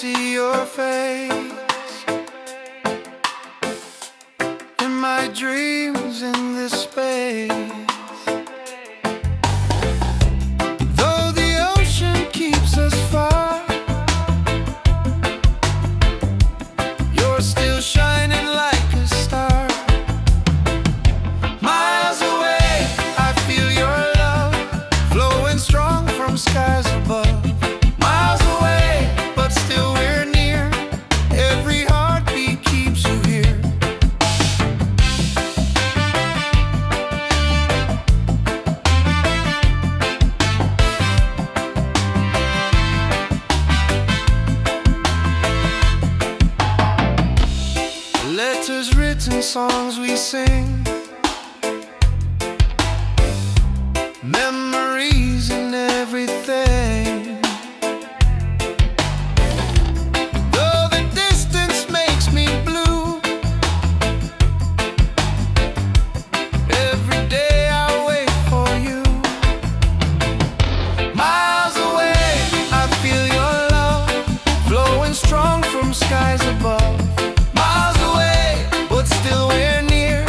see your face in my dreams in this space. Though the ocean keeps us far, you're still shining like a star. Miles away, I feel your love flowing strong from skies above. Miles away, but still we're near. Every heartbeat keeps you here. Letters written, songs we sing, memories and everything. Though the distance makes me blue, every day I wait for you. Miles away, I feel your love flowing strong from skies above. Miles away, but still we're near.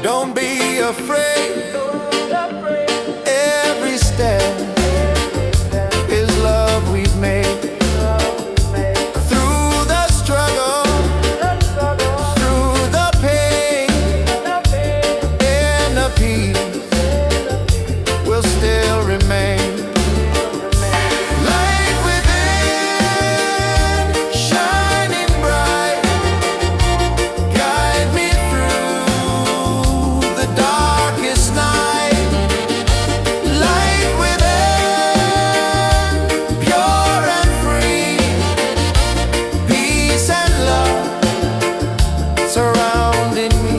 Don't be afraid. Every step is love we've made. Through the struggle, through the pain, and the peace will still remain. Light within, shining bright, guide me through the darkest night. Light within, pure and free, peace and love surrounding me.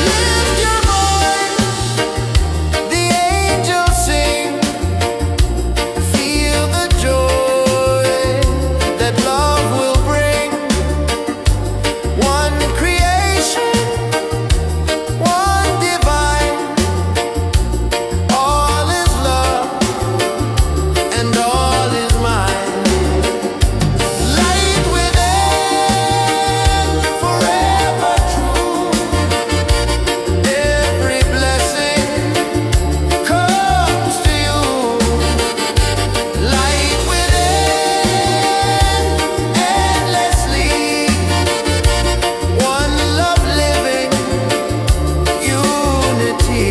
Lift your voice, the angels sing. Feel the joy that love will bring. One creation, one divine. All is love and all is mine. Light within, forever true. Every blessing comes to you. Light within, endlessly. One love living, unity.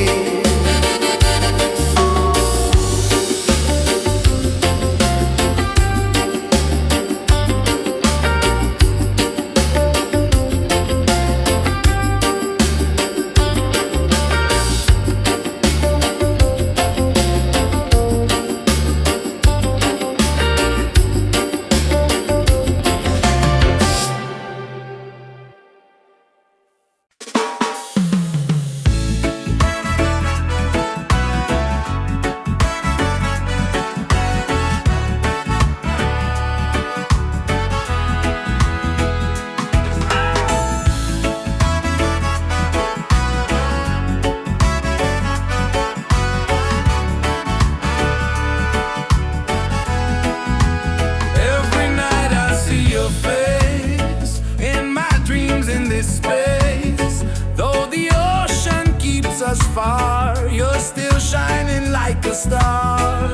Every night I see your face in my dreams in this space. Though the ocean keeps us far, you're still shining like a star.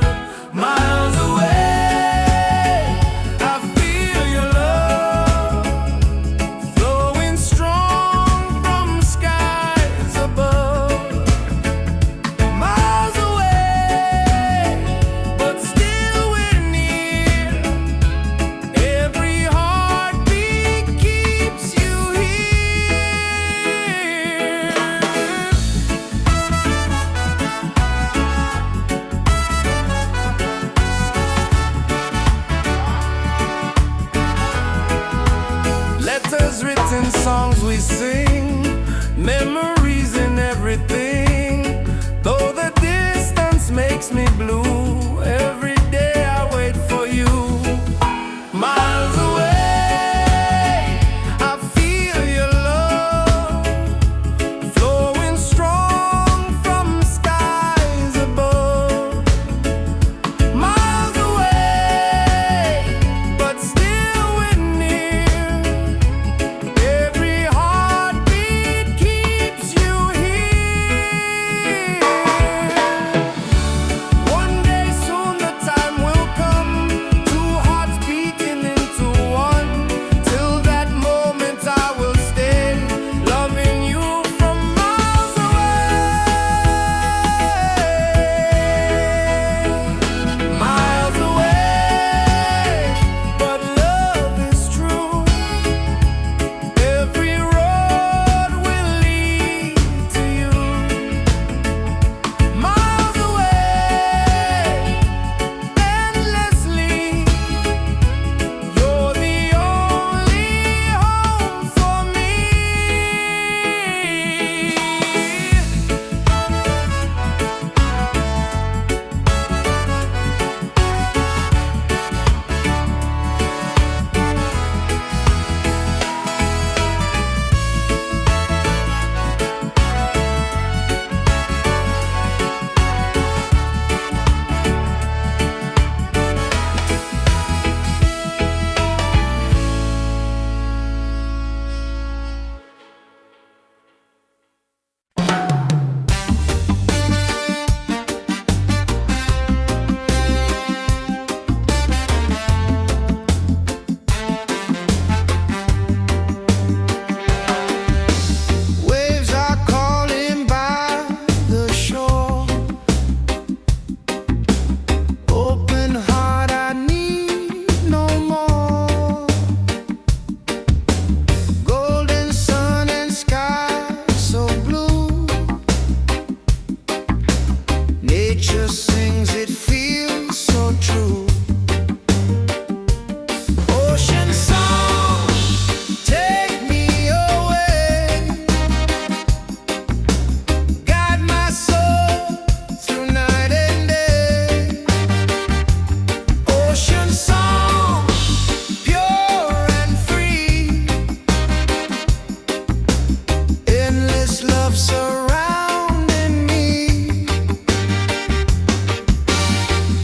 Miles away, I feel your love flowing strong from skies above. Miles away, but still we're near. Every heartbeat keeps you here. Letters written, songs we sing, memories in everything. Though the distance makes me blue, every day I wait for you. Miles away, I feel your love flowing strong from skies above. Miles away, but still we're near. Every heart Nature sings, it feels so true. Ocean song, take me away. Guide my soul through night and day. Ocean song, pure and free. Endless love surrounding me.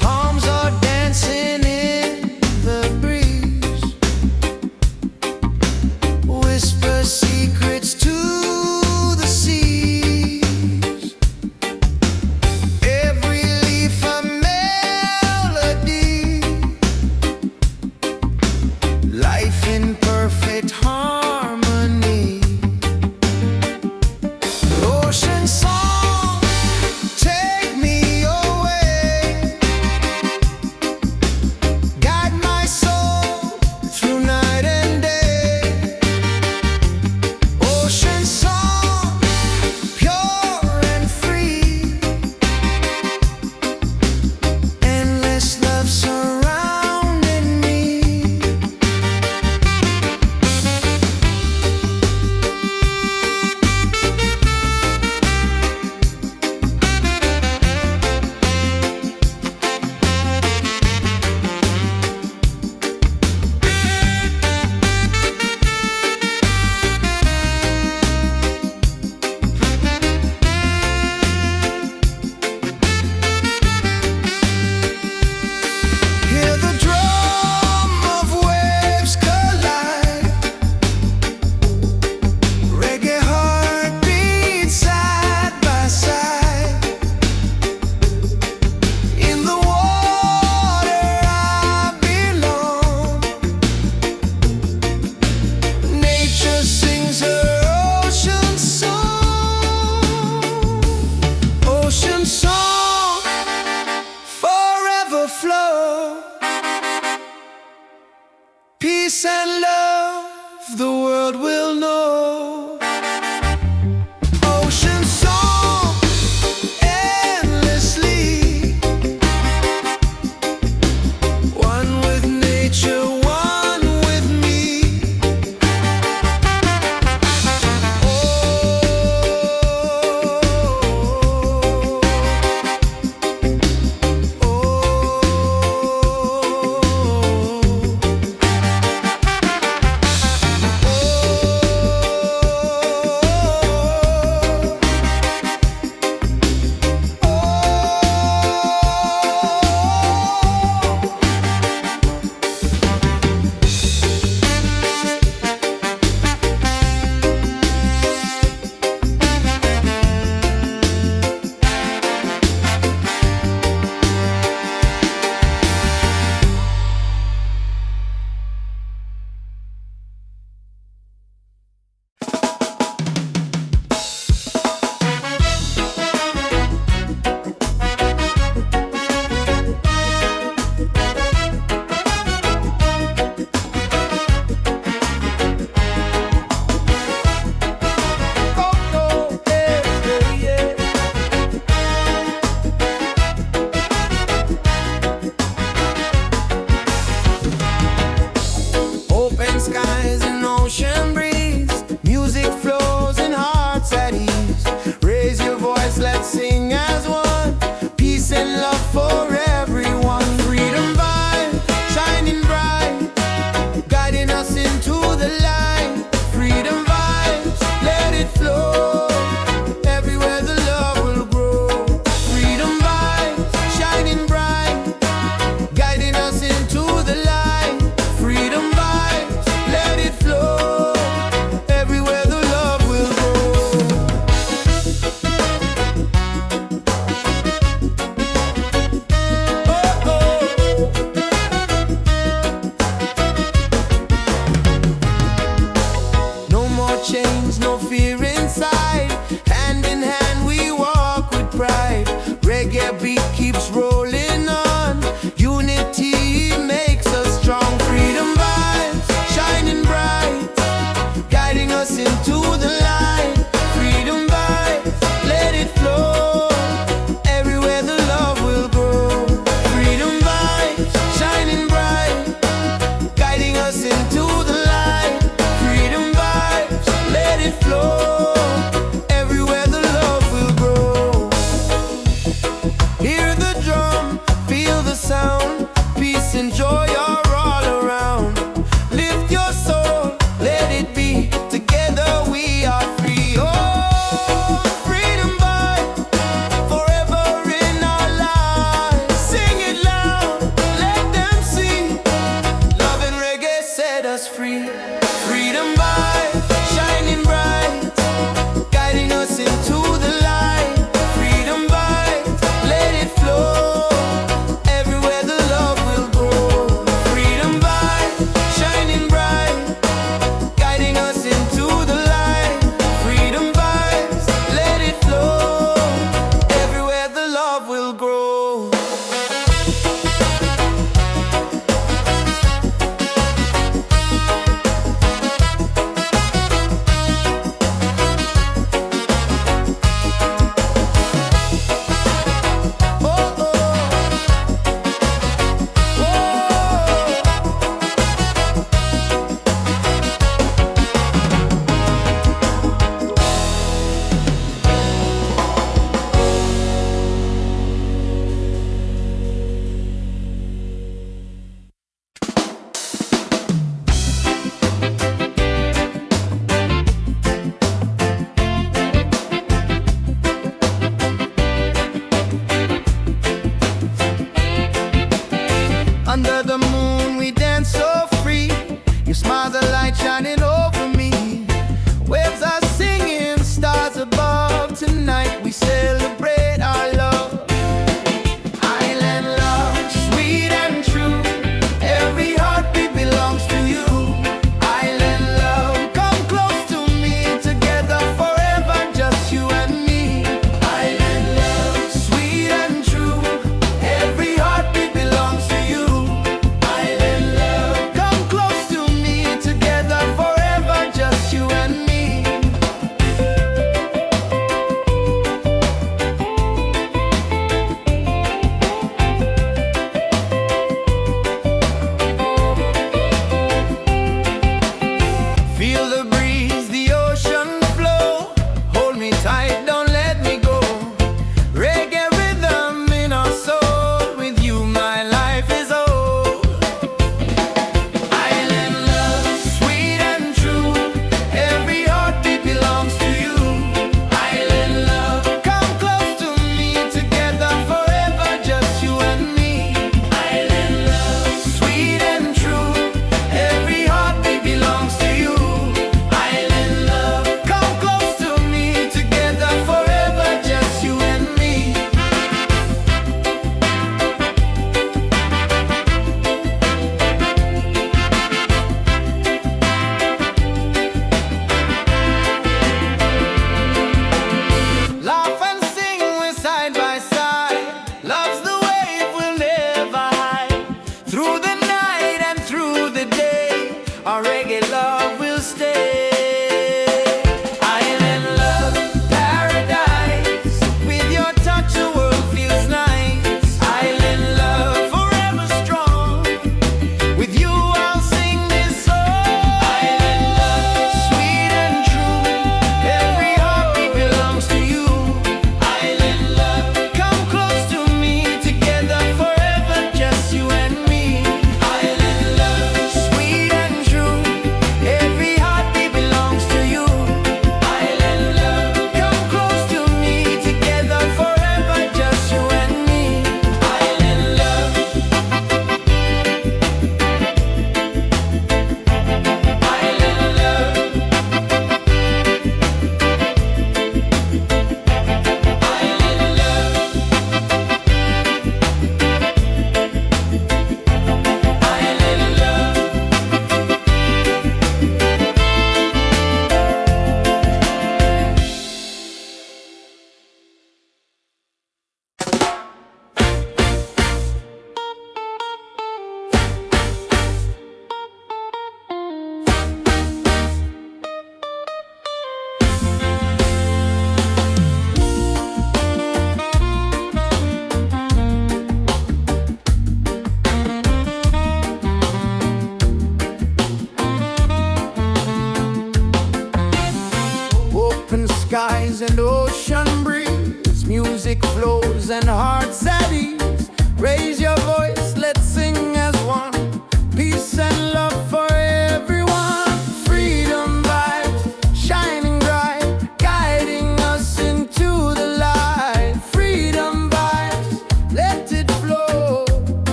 Palms are dancing in the breeze. Whisper secrets to the seas. Every leaf a melody. Life in perfect harmony. Ocean song, take me away. Guide my soul through night and day. Ocean song, pure and free. Endless love surrounding me. Hear the drum of waves collide. Reggae heartbeat side by side. In the water I belong. Nature sings her ocean song. Ocean song, forever flow. Peace and love, the world will know. Ocean song, endlessly. One with nature, one with me. Open skies and ocean breeze. Music flows in hearts at ease. Raise your voice, let's sing as one. Peace and love for everyone. Freedom vibe, shining bright, guiding us into the light. Freedom vibes, let it flow. Everywhere the love will grow. Freedom vibes, shining bright, guiding us into the light. Freedom vibes, let it flow. Everywhere the love will grow. Oh, oh. No more chains, no fear inside. Hand in hand we walk with pride. Reggae beat keeps rolling on. Unity makes us strong. Freedom vibes, shining bright, guiding us into the light. Freedom vibes, let it flow. Everywhere the love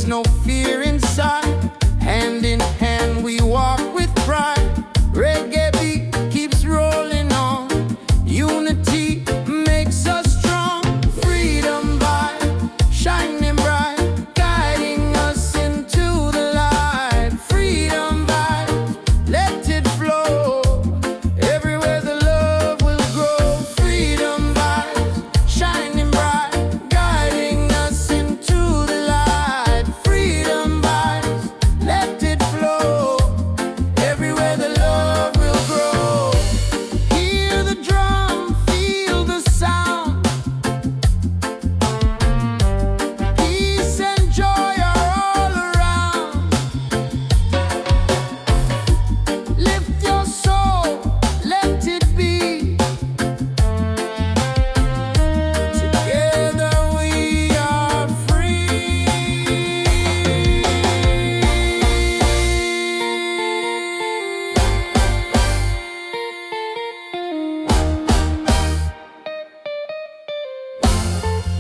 there's no fear inside. Hand in hand we walk with pride. Reggae beat keeps rolling on. Unity makes us strong. Freedom vibe, shining bright, guiding us into the light. Freedom vibe, let it flow. Everywhere the love will grow. Freedom vibes, shining bright, guiding us into the light. Freedom vibes, let it flow. Everywhere the love will grow. Hear the drum, feel the sound. Peace and joy are all around. Lift your soul, let it be. Together we are free.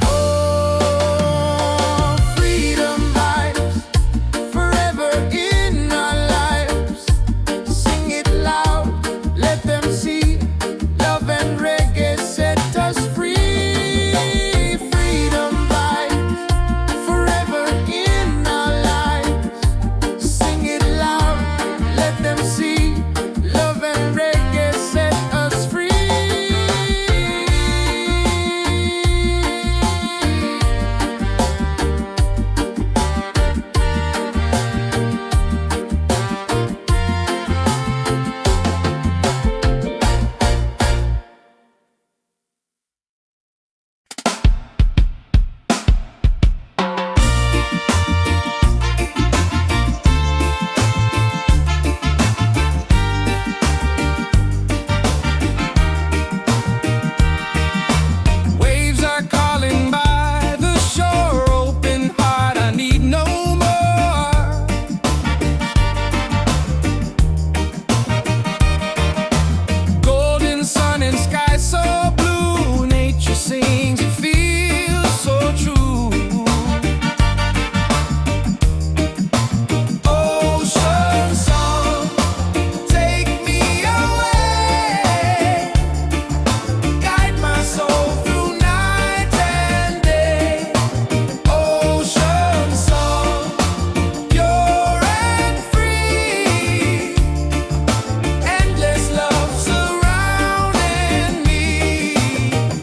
Oh, freedom vibes, forever in our lives. Sing it loud, let them see. Love and reggae set us free. Freedom vibes, forever in our lives. Sing it loud, let them see. Love and reggae set us free. Waves are calling by the shore. Open heart, I need no more. Golden sun and sky so blue. Nature sings, it feels so true. Ocean song, take me away. Guide my soul through night and day. Ocean song, pure and free. Endless love surrounding me.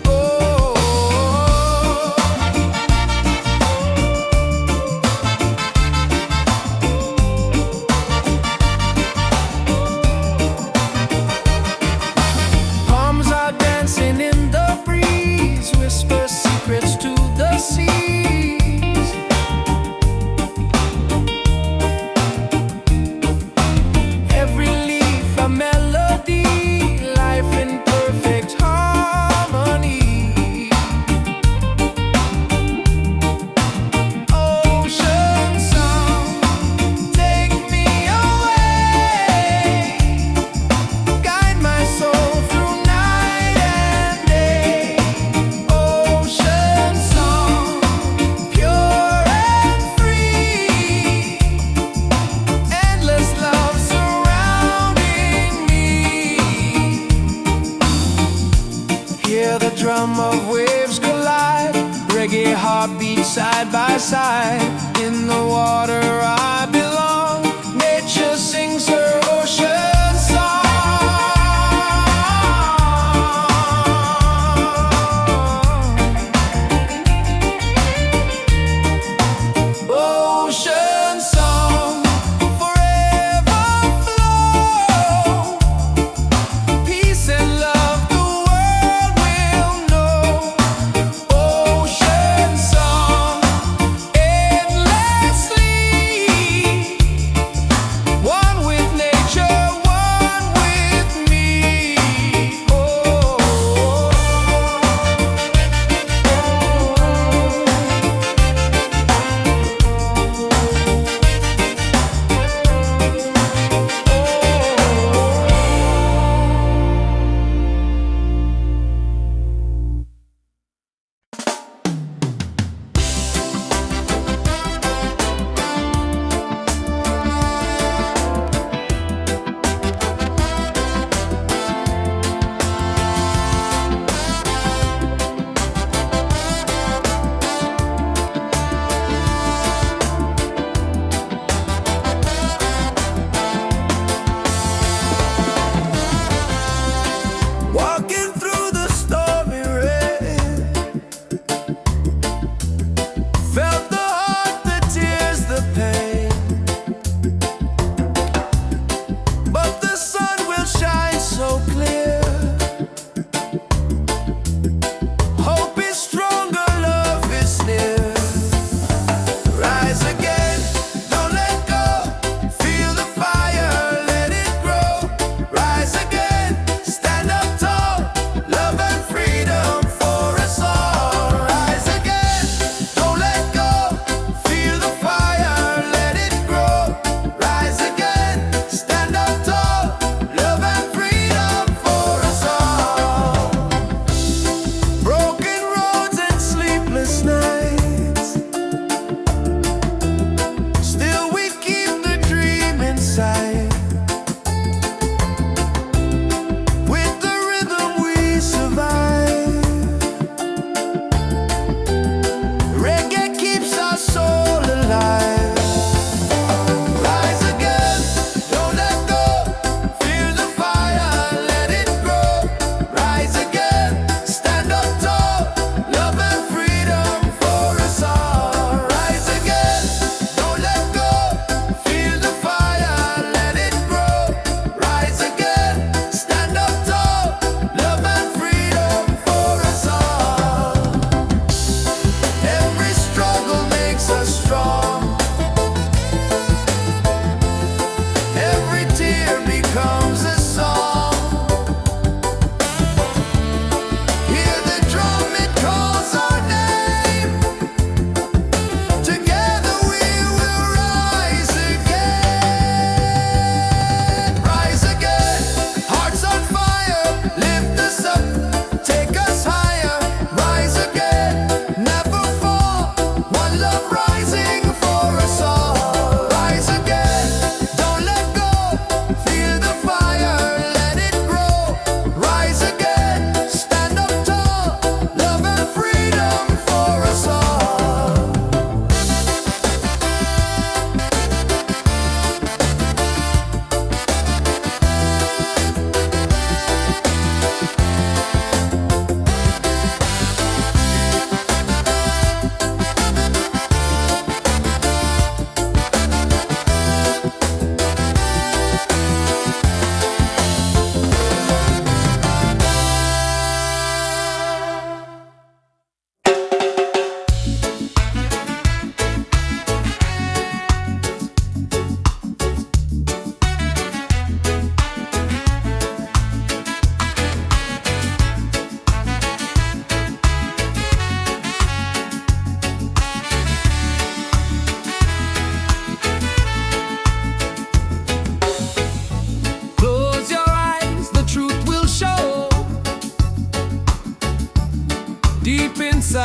Oh. Palms are dancing in the breeze. Whisper secrets to the seas. Every leaf a melody. Life in perfect harmony. Ocean song, take me away. Guide my soul through night and day. Ocean song, pure and free. Endless love surrounding me. Hear the drum of waves collide. Reggae heartbeat side by side. In the water I belong. Nature sings her ocean song. Ocean song, forever flow. Peace and love the world will know. Ocean song, endlessly.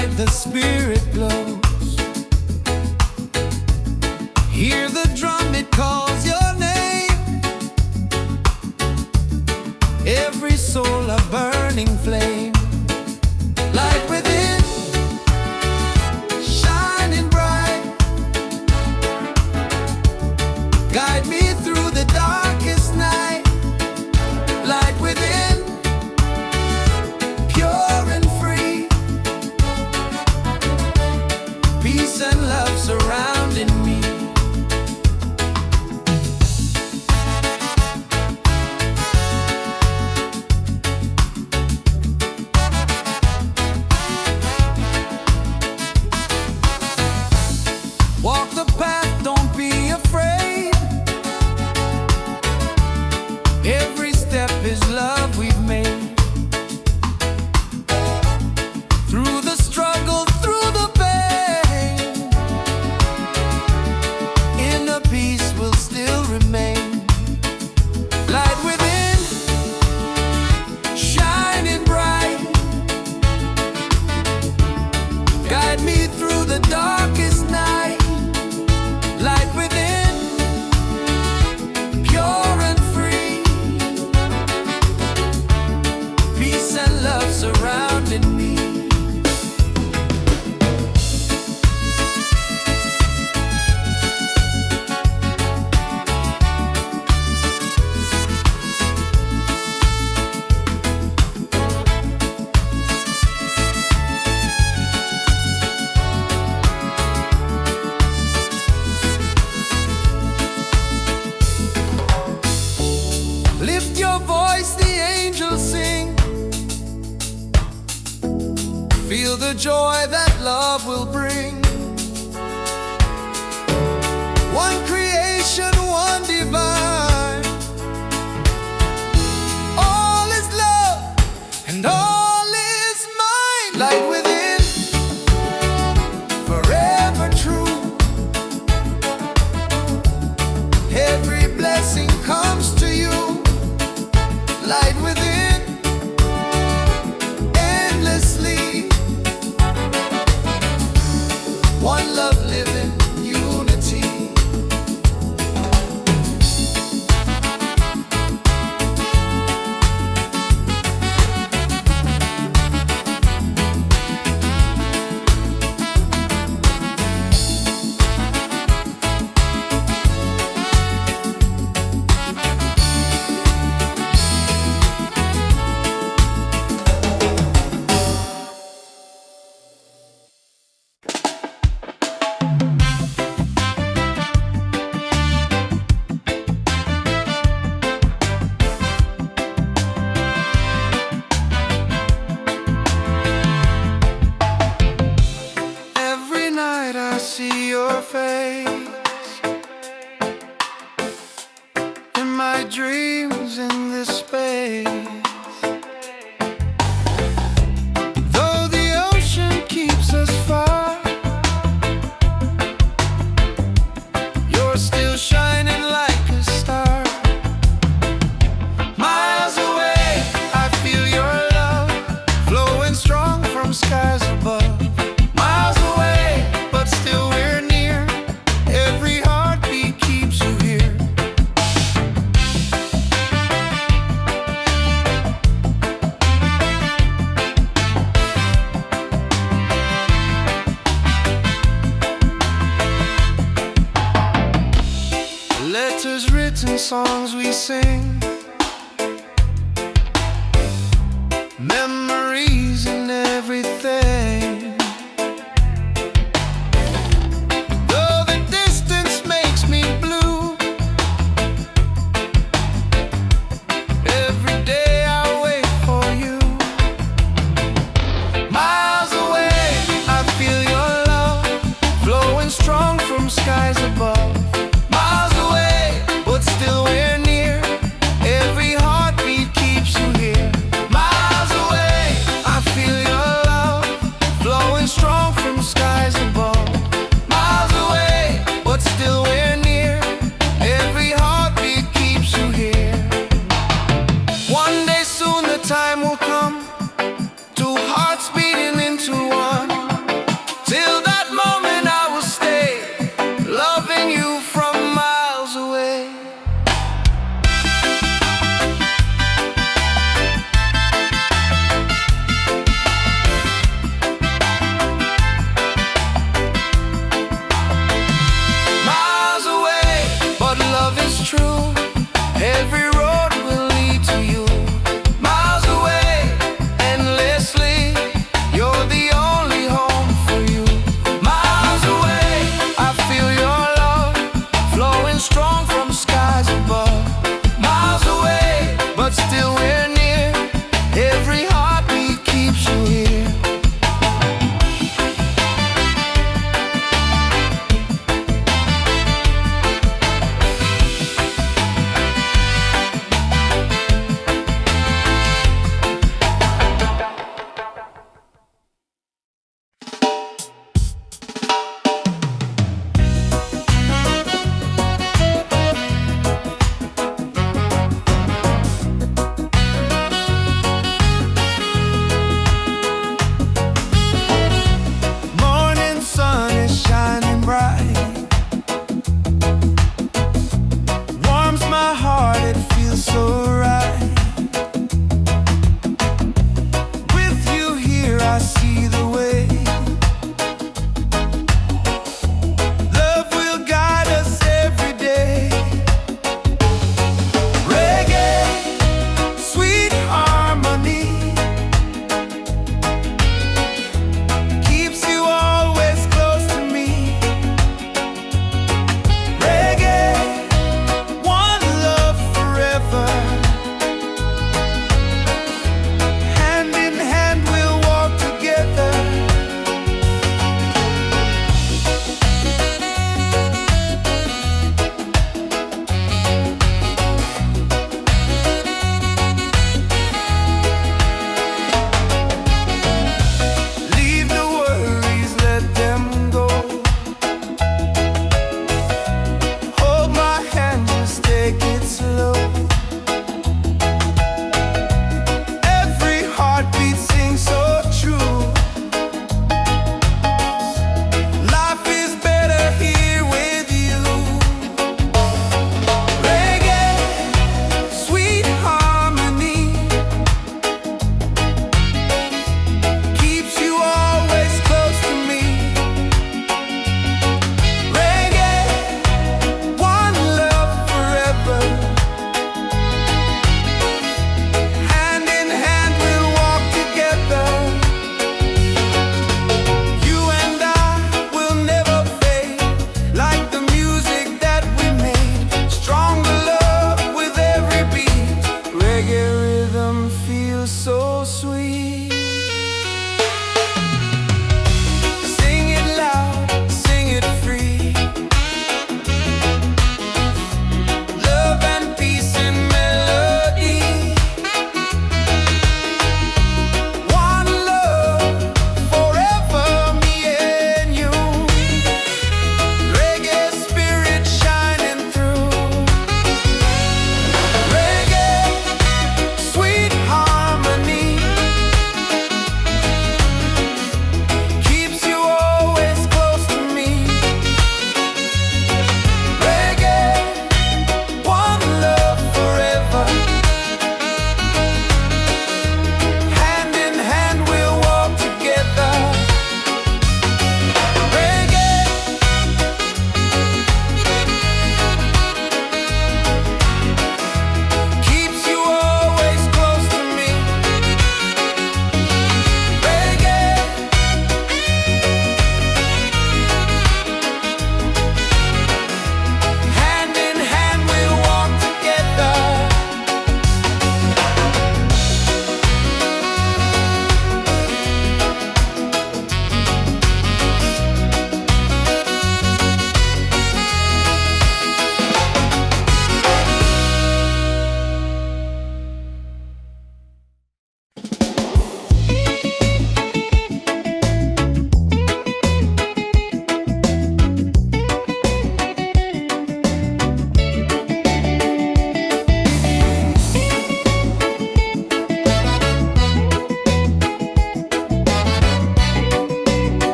like the Spirit blows. Hear the drum, it calls your name. Every soul a burning flame. Light within, shining bright. Guide me through the darkest night. Light within, pure and free. Peace and love surrounding me. Walk the path, don't be afraid. Every step is love we've made. Through the struggle, through the pain, inner peace will still remain. Light within, shining bright. Guide me through the darkest night. Light within, pure and free. Peace and love surrounding me. Lift your voice, the angels sing. Feel the joy that love will bring. One creation, one divine. All is love and all is mine. Light within, forever true. Every blessing comes to you. Light within, endlessly. One love living, unity. Every night I see your face in my dreams in this space. Though the ocean keeps us far, you're still shining like a star. Miles away, I feel your love flowing strong from skies above. Miles away, but still we're near. Every heartbeat keeps you here. Letters written, songs we sing, memories and everything. Though the distance makes me blue, every day I wait for you. Miles away, I feel your love flowing strong from skies above. Miles away, but still we're near. Every heartbeat keeps you here. Miles away, I feel your love flowing strong from skies above. Miles away, but still we're near. Every heartbeat keeps you here. One day soon the time will come, two hearts beating into one.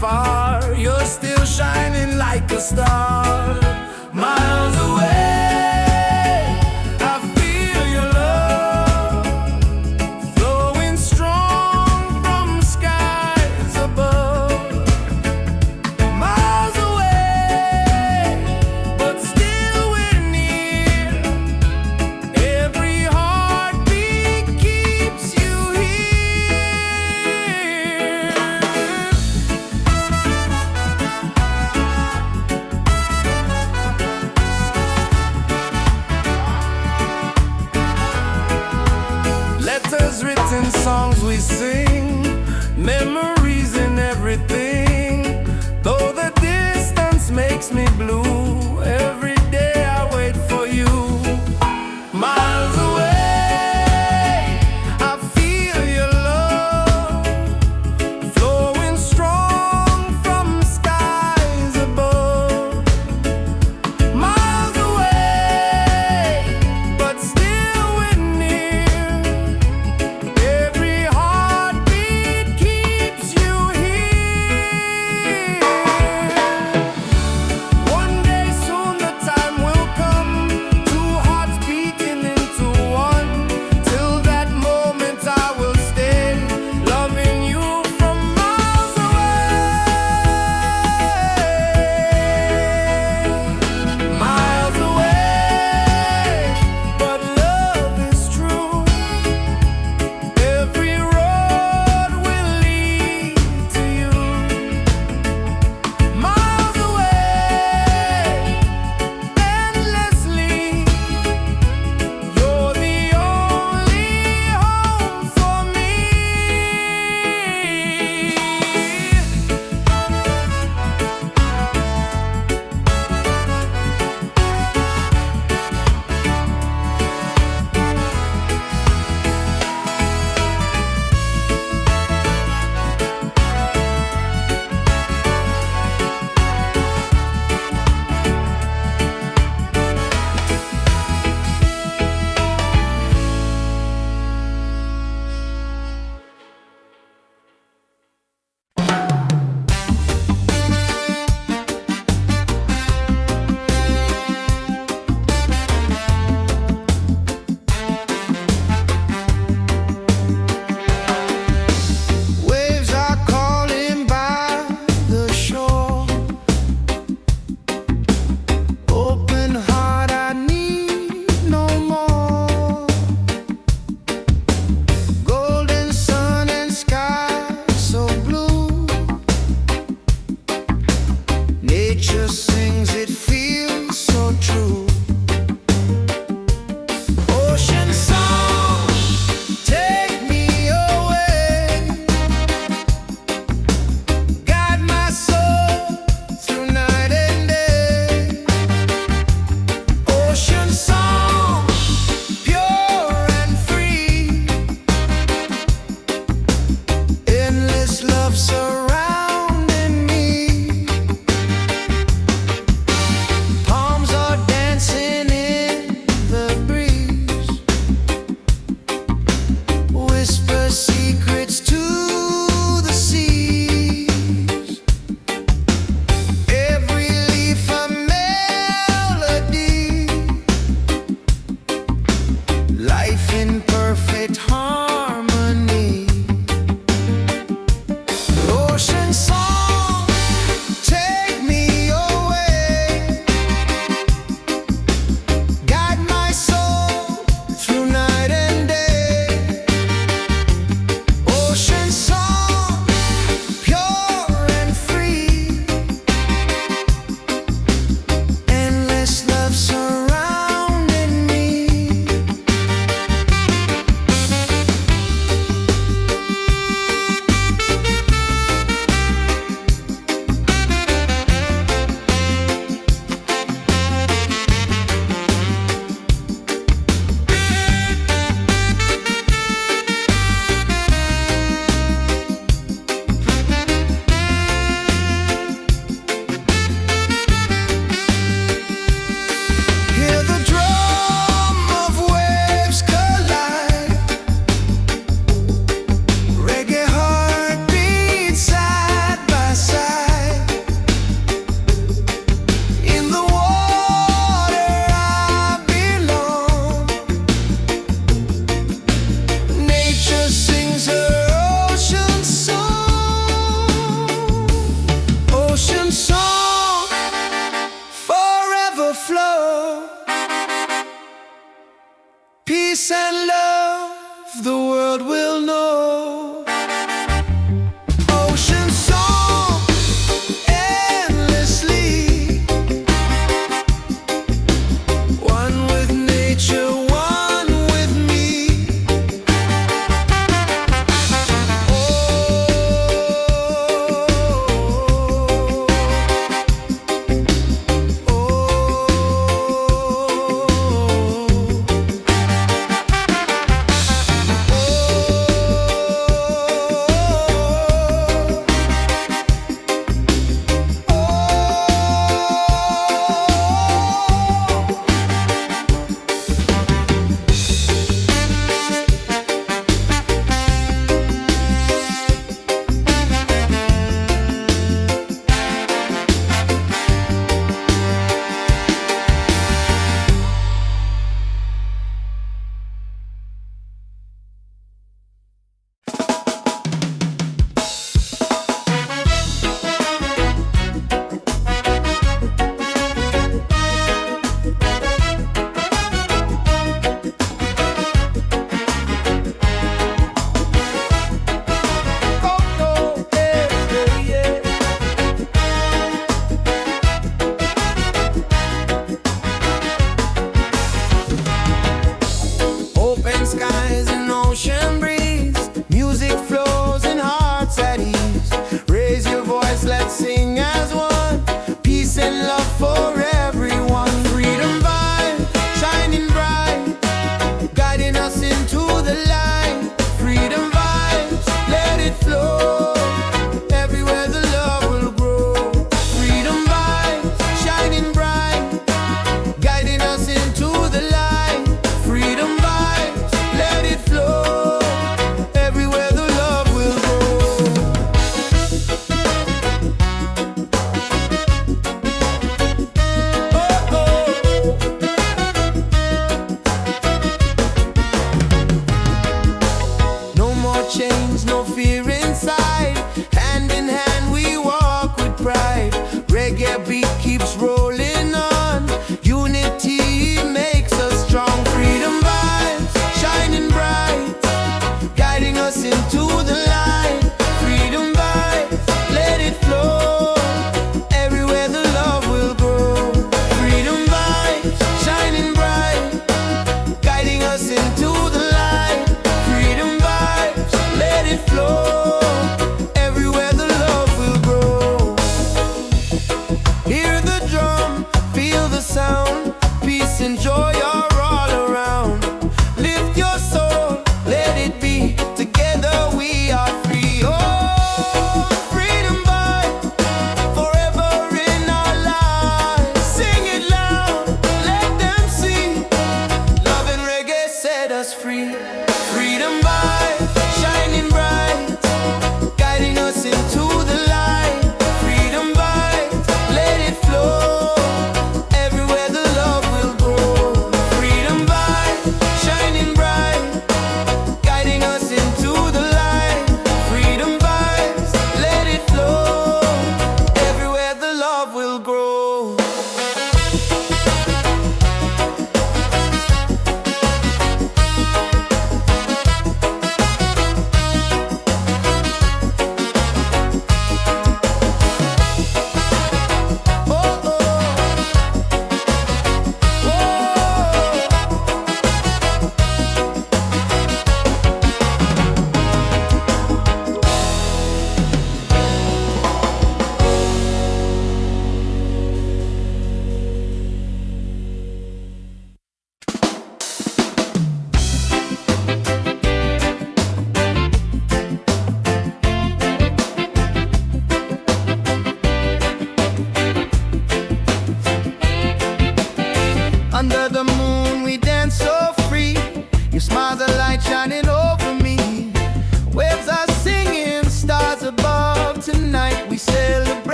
far, you're still shining like a star. Miles away, I feel your love flowing strong from skies above. Miles away, but still we're near. Every heartbeat keeps you here. Letters written, songs we sing, memories in everything. Though the distance makes me blue, every day I wait for you. Miles away, I feel your love flowing strong from skies above. Miles away, but still we're near. Every heartbeat keeps you here. One day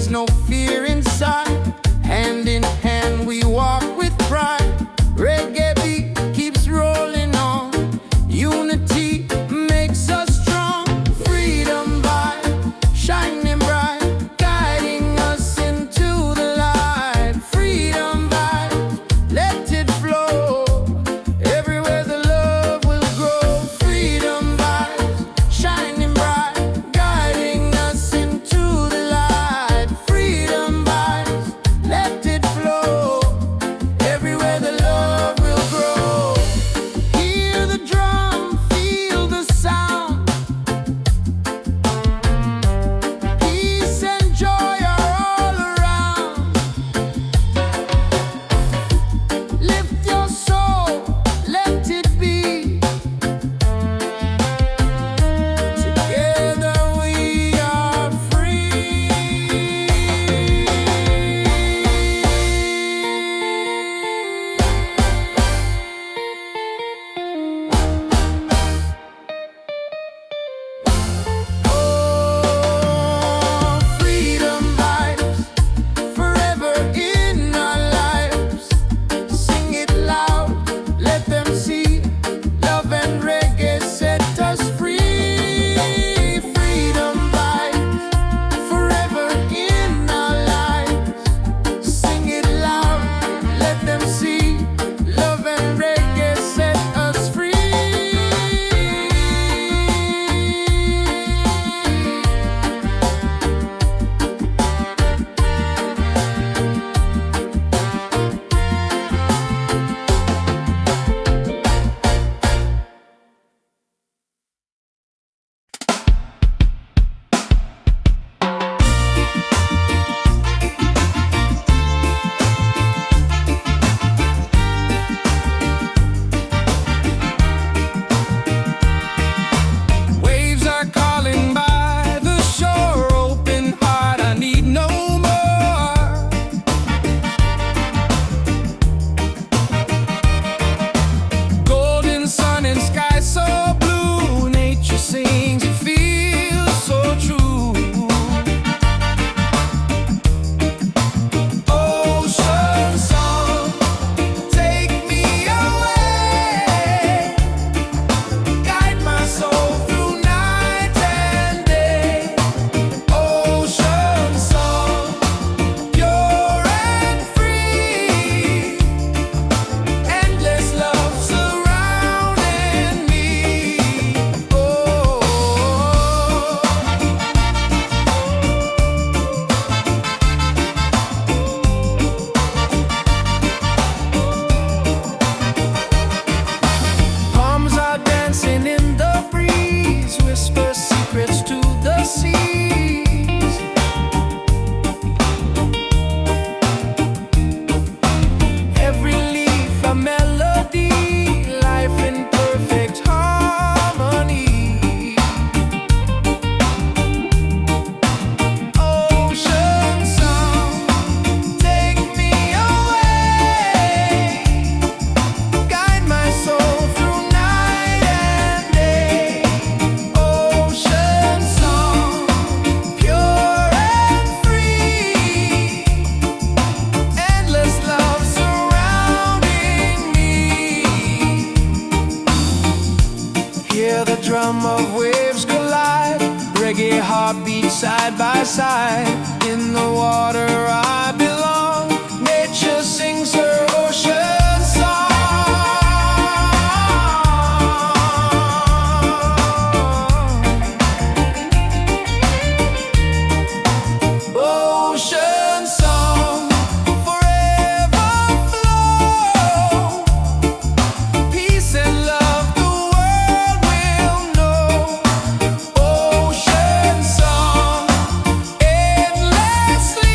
There's no fear inside. Hand in hand we walk with pride. Reggae beat keeps rolling on. Unity makes us strong. Freedom vibe shining bright, guiding us into the light. Freedom vibe, let it flow. Everywhere the love will grow. Freedom vibes shining bright, guiding us into the light. Freedom vibes, let it flow. Everywhere the love will grow. Hear the drum, feel the sound. Peace and joy are all around. Lift your soul, let it be. Together we are free. Oh, freedom vibes forever in our lives. Sing it loud, let them see. Love and reggae set us free. Freedom vibes forever in our lives. Sing it loud, let them see. Love and reggae set us free. Waves are calling by the shore. Open heart, I need no more. Golden sun and sky so blue. Nature sings, it feels so true. Ocean song, take me away. Guide my soul through night and day. Ocean song, pure and free. Endless love surrounding me. Oh. Palms are dancing in the breeze. Whisper secrets to the seas. Every leaf a melody. Life in perfect harmony. Ocean song, take me away. Guide my soul through night and day. Ocean song, pure and free. Endless love surrounding me. Hear the drum of waves collide. Reggae heartbeat side by side. In the water I belong. Nature sings her ocean song. Ocean song, forever flow. Peace and love the world will know. Ocean song, endlessly.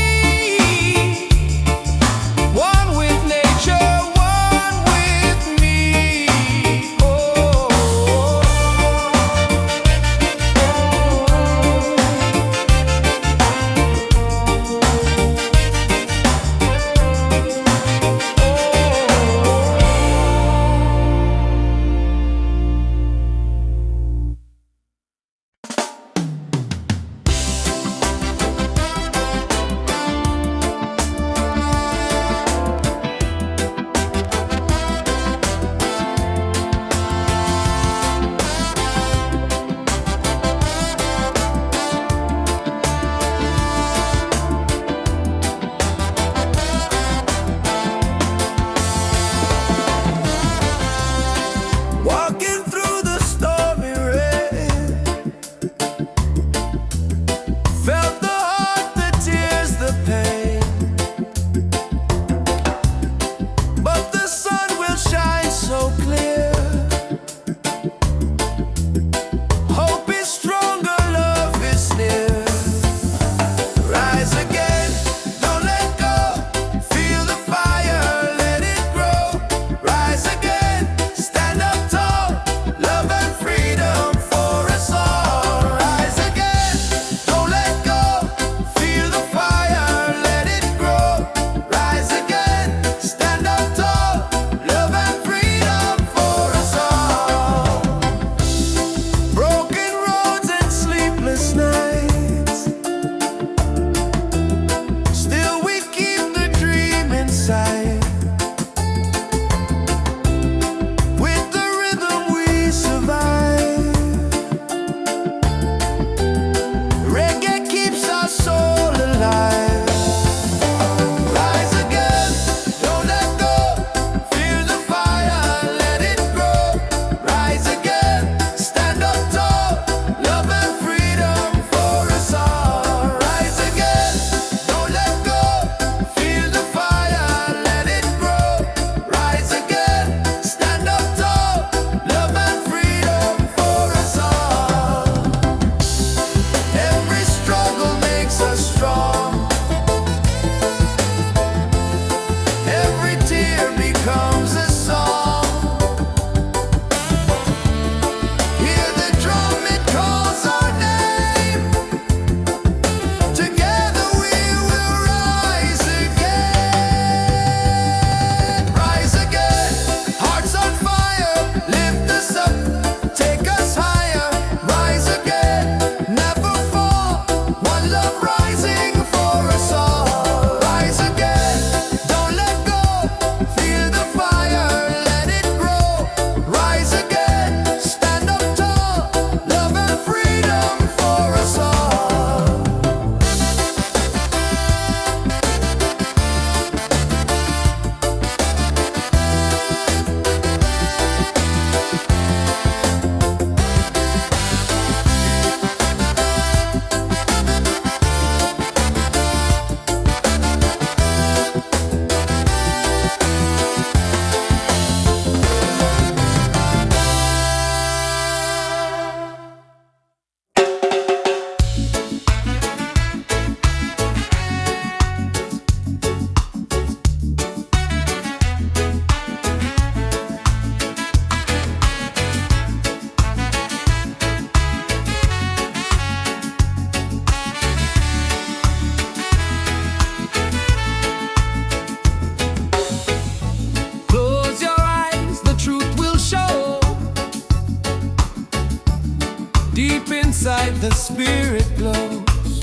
the spirit glows.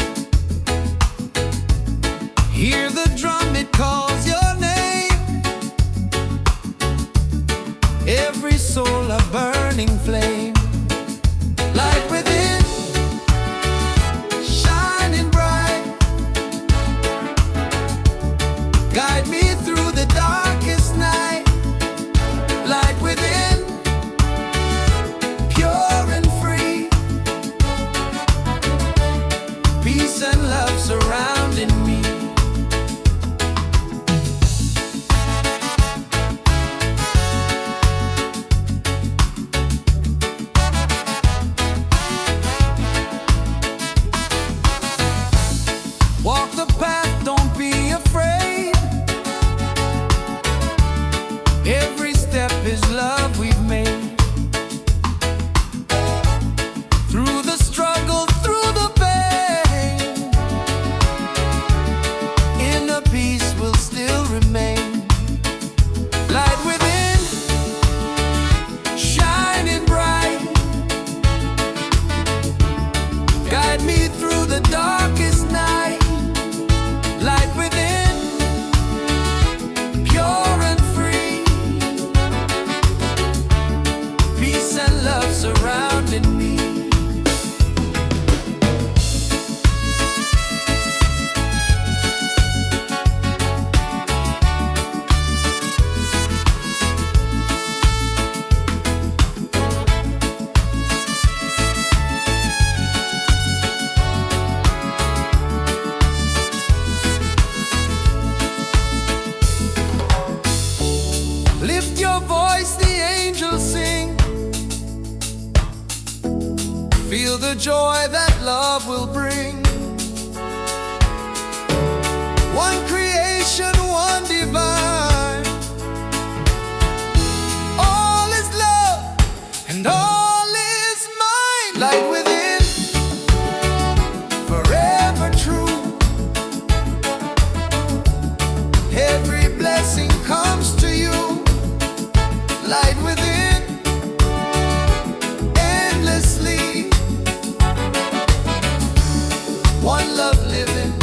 Hear the drum, it calls your name. Every soul a burning flame. Light within, shining bright. Guide me through the darkest night. Light within, pure and free. Peace and love surrounding me. Walk the path, don't be afraid. Every step is love we've made. Through the struggle, through the pain, inner peace will still remain. Light within, shining bright. Guide me through the darkest night. Light within, pure and free. Peace and love surrounding me. Lift your voice, the angels sing. Feel the joy that love will bring. One creation, one divine. All is love and all is mine. Light within, forever true. Every blessing comes to you. Light within, endlessly. One love living.